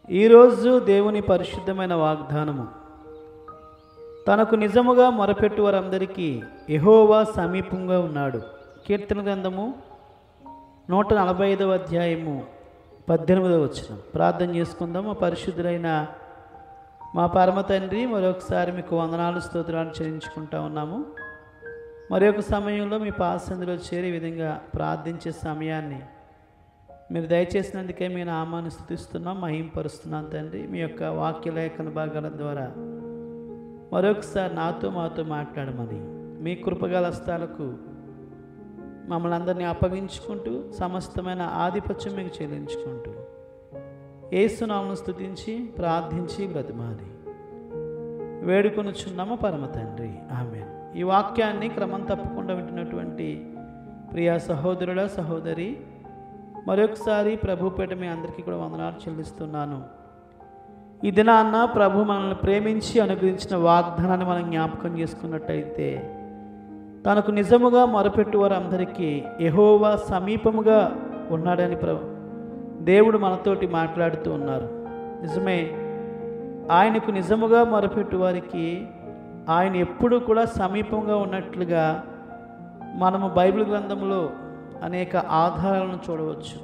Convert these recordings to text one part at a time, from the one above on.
ఈరోజు దేవుని పరిశుద్ధమైన వాగ్దానము. తనకు నిజముగా మొరపెట్టు వారందరికీ యెహోవా సమీపంగా ఉన్నాడు. కీర్తన గ్రంథము 145వ అధ్యాయము 18వ వచనం. ప్రార్థన చేసుకుందాం. మా పరిశుద్ధులైన మా పరమ తండ్రి, మరొకసారి మీకు వందనాలు స్తోత్రాలు చెల్లించుకుంటా ఉన్నాము. మరి ఒక సమయంలో మీ పాసందులో చేరే విధంగా ప్రార్థించే సమయాన్ని మీరు దయచేసినందుకే మీ నామాన్ని స్తుతిస్తున్నాం, మహింపరుస్తున్నాం తండ్రి. మీ యొక్క వాక్య లేఖన భాగాల ద్వారా మరొకసారి మాతో మాట్లాడమని మీ కృపగల హస్తాలకు మమ్మల్ని అందరినీ అప్పగించుకుంటూ సమస్తమైన ఆధిపత్యం మీకు చెల్లించుకుంటూ యేసు నామమును స్తుతించి ప్రార్థించి బ్రతిమాలి వేడుకొనుచున్నాము పరమ తండ్రి, ఆమేన్. ఈ వాక్యాన్ని క్రమం తప్పకుండా వింటున్నటువంటి ప్రియ సహోదరుల సహోదరి, మరొకసారి ప్రభుపేట మీ అందరికీ కూడా వందనాలు చెల్లిస్తున్నాను. ఈ దినాన్న ప్రభు మనల్ని ప్రేమించి అనుగ్రహించిన వాగ్దానాన్ని మనం జ్ఞాపకం చేసుకున్నట్టయితే, తనకు నిజముగా మొరపెట్టు వారందరికీ యెహోవా సమీపముగా ఉన్నాడని దేవుడు మనతోటి మాట్లాడుతూ ఉన్నారు. నిజమే, ఆయనకు నిజముగా మొరపెట్టు వారికి ఆయన ఎప్పుడూ కూడా సమీపంగా ఉన్నట్లుగా మనము బైబిల్ గ్రంథంలో అనేక ఆధారాలను చూడవచ్చు.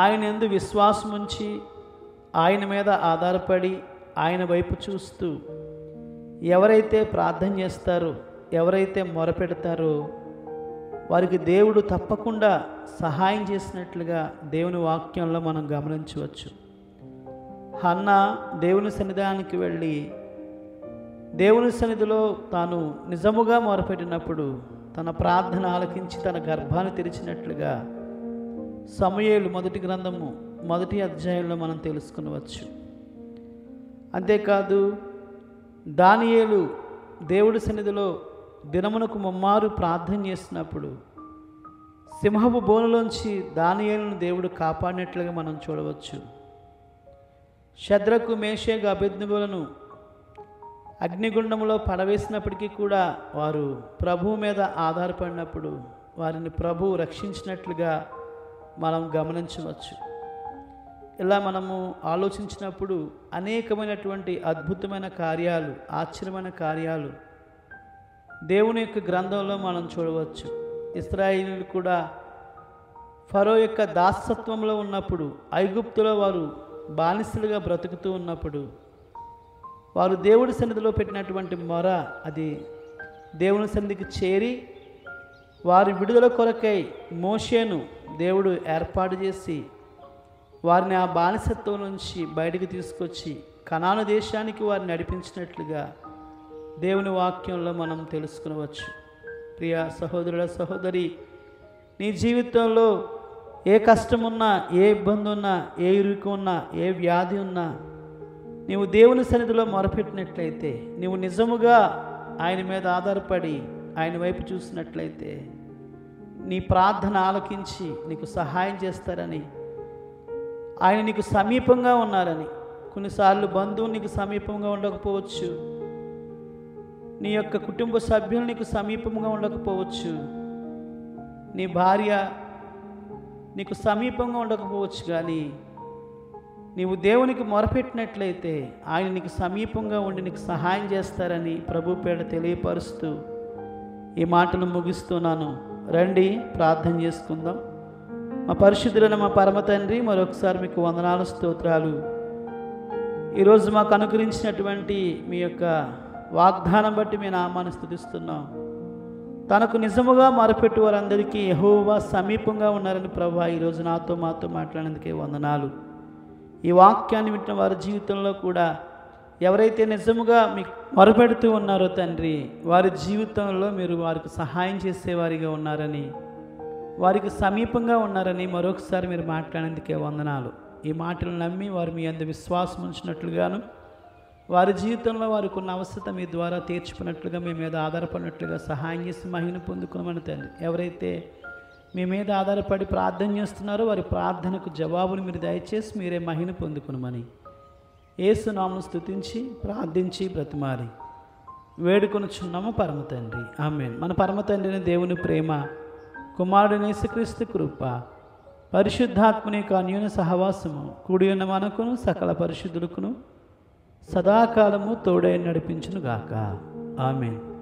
ఆయన యందు విశ్వాసం ఉంచి ఆయన మీద ఆధారపడి ఆయన వైపు చూస్తూ ఎవరైతే ప్రార్థన చేస్తారో, ఎవరైతే మొరపెడతారో వారికి దేవుడు తప్పకుండా సహాయం చేసినట్లుగా దేవుని వాక్యంలో మనం గమనించవచ్చు. హన్నా దేవుని సన్నిధానానికి వెళ్ళి దేవుని సన్నిధిలో తాను నిజముగా మొరపెట్టినప్పుడు తన ప్రార్థన ఆలకించి తన గర్భాన్ని తెరిచినట్లుగా సమూయేలు మొదటి గ్రంథము 1వ అధ్యాయంలో మనం తెలుసుకునవచ్చు. అంతేకాదు, దానియేలు దేవుడి సన్నిధిలో దినమునకు ముమ్మారు ప్రార్థన చేసినప్పుడు సింహపు బోనులోంచి దానియేలును దేవుడు కాపాడినట్లుగా మనం చూడవచ్చు. షద్రకు, మేషకు, అబేద్నెగోలను అగ్నిగుండంలో పడవేసినప్పటికీ కూడా వారు ప్రభువు మీద ఆధారపడినప్పుడు వారిని ప్రభువు రక్షించినట్లుగా మనం గమనించవచ్చు. ఇలా మనము ఆలోచించినప్పుడు అనేకమైనటువంటి అద్భుతమైన కార్యాలు, ఆశ్చర్యమైన కార్యాలు దేవుని యొక్క గ్రంథంలో మనం చూడవచ్చు. ఇశ్రాయేలీయులు కూడా ఫరో యొక్క దాసత్వంలో ఉన్నప్పుడు, ఐగుప్తులో వారు బానిసలుగా బ్రతుకుతూ ఉన్నప్పుడు వారు దేవుడి సన్నిధిలో పెట్టినటువంటి మొర అది దేవుని సన్నిధికి చేరి వారి విడుదల కొరకై మోషేను దేవుడు ఏర్పాటు చేసి వారిని ఆ బానిసత్వం నుంచి బయటికి తీసుకొచ్చి కనాను దేశానికి వారిని నడిపించినట్లుగా దేవుని వాక్యంలో మనం తెలుసుకునవచ్చు. ప్రియ సహోదరుల సహోదరి, నీ జీవితంలో ఏ కష్టం ఉన్నా, ఏ ఇబ్బంది ఉన్నా, ఏ ఇరుకు ఉన్నా, ఏ వ్యాధి ఉన్నా, నీవు దేవుని సన్నిధిలో మొరపెట్టినట్లయితే, నీవు నిజముగా ఆయన మీద ఆధారపడి ఆయన వైపు చూసినట్లయితే నీ ప్రార్థన ఆలకించి నీకు సహాయం చేస్తారని, ఆయన నీకు సమీపంగా ఉన్నారని. కొన్నిసార్లు బంధువులు నీకు సమీపంగా ఉండకపోవచ్చు, నీ యొక్క కుటుంబ సభ్యులు నీకు సమీపంగా ఉండకపోవచ్చు, నీ భార్య నీకు సమీపంగా ఉండకపోవచ్చు, కానీ నీవు దేవునికి మొరపెట్టినట్లయితే ఆయన నీకు సమీపంగా ఉండి నీకు సహాయం చేస్తారని ప్రభు పేడ తెలియపరుస్తూ ఈ మాటను ముగిస్తున్నాను. రండి ప్రార్థన చేసుకుందాం. మా పరిశుద్ధులైన మా పరమ తండ్రి, మరొకసారి మీకు వందనాలు స్తోత్రాలు. ఈరోజు మాకు అనుగ్రహించినటువంటి మీ యొక్క వాగ్దానం బట్టి మీ నామాన్ని స్తుతిస్తున్నాం. తనకు నిజముగా మొరపెట్టు వారందరికీ యెహోవా సమీపంగా ఉన్నారని ప్రభువా ఈరోజు మాతో మాట్లాడినందుకే వందనాలు. ఈ వాక్యాన్ని వింటున్న వారి జీవితంలో కూడా ఎవరైతే నిజముగా మీకు మొరపెడుతూ ఉన్నారో తండ్రి, వారి జీవితంలో మీరు వారికి సహాయం చేసేవారిగా ఉన్నారని, వారికి సమీపంగా ఉన్నారని మరొకసారి మీరు మాట్లాడేందుకే వందనాలు. ఈ మాటలు నమ్మి వారు మీ యందు విశ్వాసం ఉంచినట్లుగాను, వారి జీవితంలో వారికి ఉన్న అవసరత మీ ద్వారా తీర్చుకున్నట్లుగా, మీ మీద ఆధారపడినట్లుగా సహాయం చేసి మహిమ పొందుకున్నామని తండ్రి. ఎవరైతే మీ మీద ఆధారపడి ప్రార్థన చేస్తున్నారో వారి ప్రార్థనకు జవాబును మీరు దయచేసి మీరే మహిమ పొందుకునమని యేసు నామమును స్తుతించి ప్రార్థించి బ్రతిమాలి వేడుకొనుచున్నాము పరమ తండ్రి, ఆమేన్. మన పరమ తండ్రిని దేవుని ప్రేమ, కుమారుడైన యేసుక్రీస్తు కృప, పరిశుద్ధాత్మని యొక్క అన్యోన్య సహవాసము కూడి ఉన్న మనకును సకల పరిశుద్ధులకును సదాకాలము తోడై నడిపించును గాక. ఆమేన్.